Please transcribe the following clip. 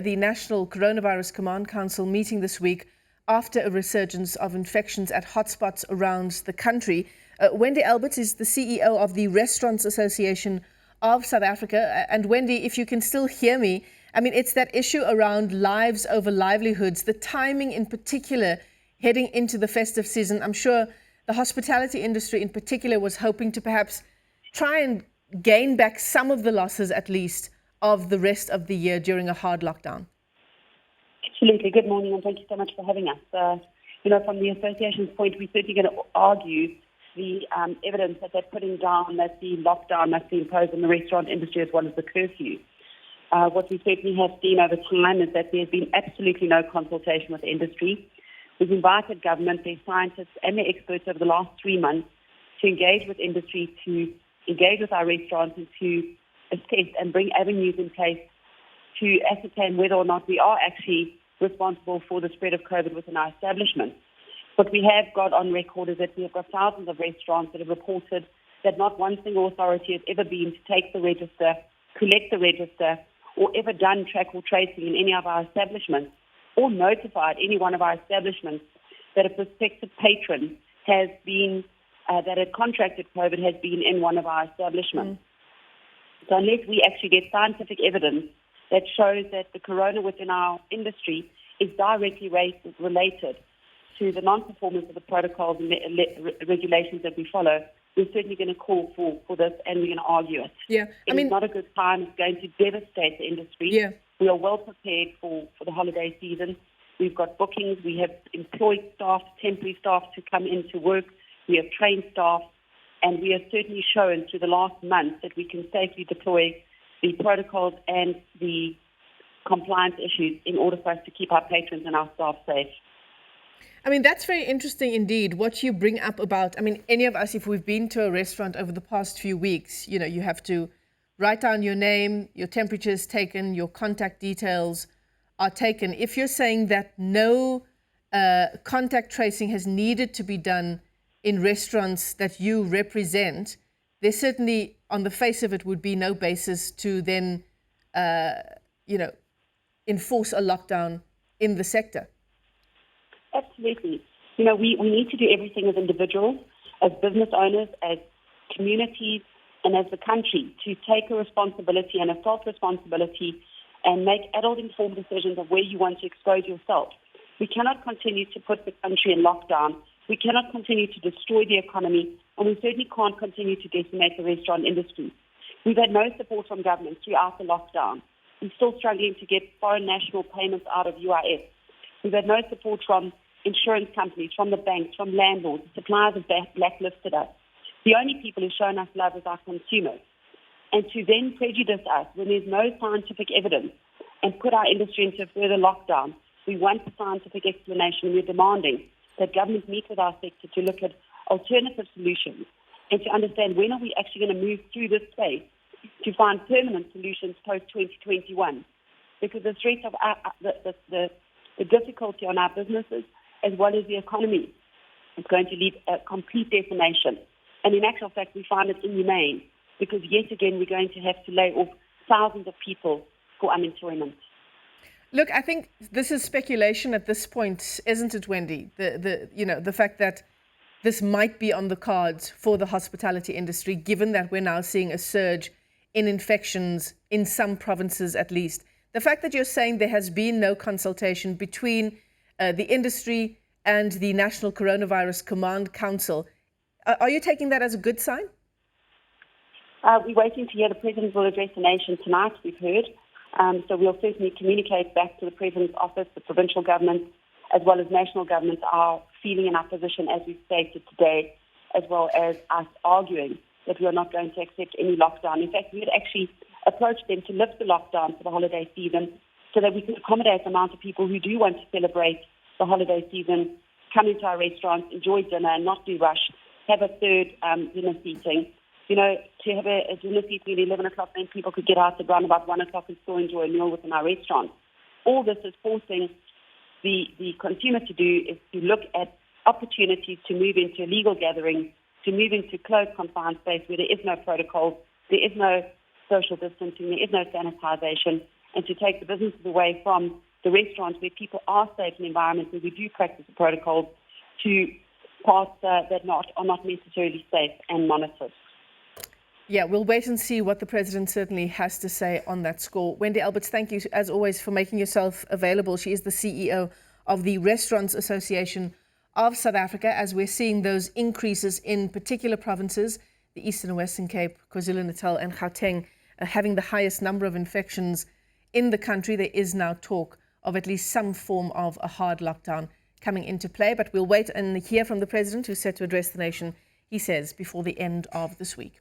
The National Coronavirus Command Council meeting this week after a resurgence of infections at hotspots around the country. Wendy Alberts is the CEO of the Restaurants Association of South Africa. And Wendy, if you can still hear me, I mean, it's that issue around lives over livelihoods, the timing in particular heading into the festive season. I'm sure the hospitality industry in particular was hoping to perhaps try and gain back some of the losses at least of the rest of the year during a hard lockdown. Absolutely. Good morning, and thank you so much for having us. From the association's point, we're certainly going to argue the evidence that they're putting down that the lockdown must be imposed on the restaurant industry as well as the curfew. What we certainly have seen over time is that there's been absolutely no consultation with the industry. We've invited government, their scientists and their experts over the last 3 months to engage with industry, to engage with our restaurants and to assess and bring avenues in place to ascertain whether or not we are actually responsible for the spread of COVID within our establishment. What we have got on record is that we have got thousands of restaurants that have reported that not one single authority has ever been to take the register, collect the register, or ever done track or tracing in any of our establishments, or notified any one of our establishments that a prospective patron has been, that had contracted COVID has been in one of our establishments. So unless we actually get scientific evidence that shows that the corona within our industry is directly related to the non-performance of the protocols and regulations that we follow, we're certainly going to call for this and we're going to argue it. Yeah, It's not a good time. It's going to devastate the industry. Yeah. We are well prepared for the holiday season. We've got bookings. We have employed staff, temporary staff to come into work. We have trained staff. And we have certainly shown through the last month that we can safely deploy the protocols and the compliance issues in order for us to keep our patrons and our staff safe. I mean, that's very interesting indeed, what you bring up about, I mean, any of us, if we've been to a restaurant over the past few weeks, you know, you have to write down your name, your temperature is taken, your contact details are taken. If you're saying that no contact tracing has needed to be done in restaurants that you represent, there certainly, on the face of it, would be no basis to then, enforce a lockdown in the sector. Absolutely. You know, we need to do everything as individuals, as business owners, as communities, and as the country to take a responsibility and a self-responsibility and make adult informed decisions of where you want to expose yourself. We cannot continue to put the country in lockdown. We cannot continue to destroy the economy, and we certainly can't continue to decimate the restaurant industry. We've had no support from government throughout the lockdown. We're still struggling to get foreign national payments out of UIF. We've had no support from insurance companies, from the banks, from landlords. Suppliers have blacklisted us. The only people who've shown us love is our consumers. And to then prejudice us when there's no scientific evidence and put our industry into a further lockdown, we want a scientific explanation. We're demanding that government meet with our sector to look at alternative solutions and to understand when are we actually going to move through this space to find permanent solutions post-2021. Because the threat of the difficulty on our businesses as well as the economy is going to lead a complete decimation. And in actual fact, we find it inhumane because yet again we're going to have to lay off thousands of people for unemployment. Look, I think this is speculation at this point, isn't it, Wendy? The fact that this might be on the cards for the hospitality industry, given that we're now seeing a surge in infections in some provinces at least. The fact that you're saying there has been no consultation between the industry and the National Coronavirus Command Council, are you taking that as a good sign? We're waiting to hear the President will address the nation tonight, we've heard. So we'll certainly communicate back to the President's office, the provincial government, as well as national government, our feeling and our position as we've stated today, as well as us arguing that we are not going to accept any lockdown. In fact, we had actually approached them to lift the lockdown for the holiday season so that we can accommodate the amount of people who do want to celebrate the holiday season, come into our restaurants, enjoy dinner, and not do rush, have a third dinner seating. You know, to have a dinner seating at 11 o'clock, then people could get out around about 1 o'clock and still enjoy a meal within our restaurant. All this is forcing the consumer to do is to look at opportunities to move into a legal gathering, to move into closed confined space where there is no protocol, there is no social distancing, there is no sanitization, and to take the businesses away from the restaurants where people are safe in environments where we do practice the protocols to parts that are not necessarily safe and monitored. Yeah, we'll wait and see what the President certainly has to say on that score. Wendy Alberts, thank you as always for making yourself available. She is the CEO of the Restaurants Association of South Africa, as we're seeing those increases in particular provinces, the Eastern and Western Cape, KwaZulu-Natal and Gauteng, having the highest number of infections in the country. There is now talk of at least some form of a hard lockdown coming into play, but we'll wait and hear from the President, who's set to address the nation, he says, before the end of this week.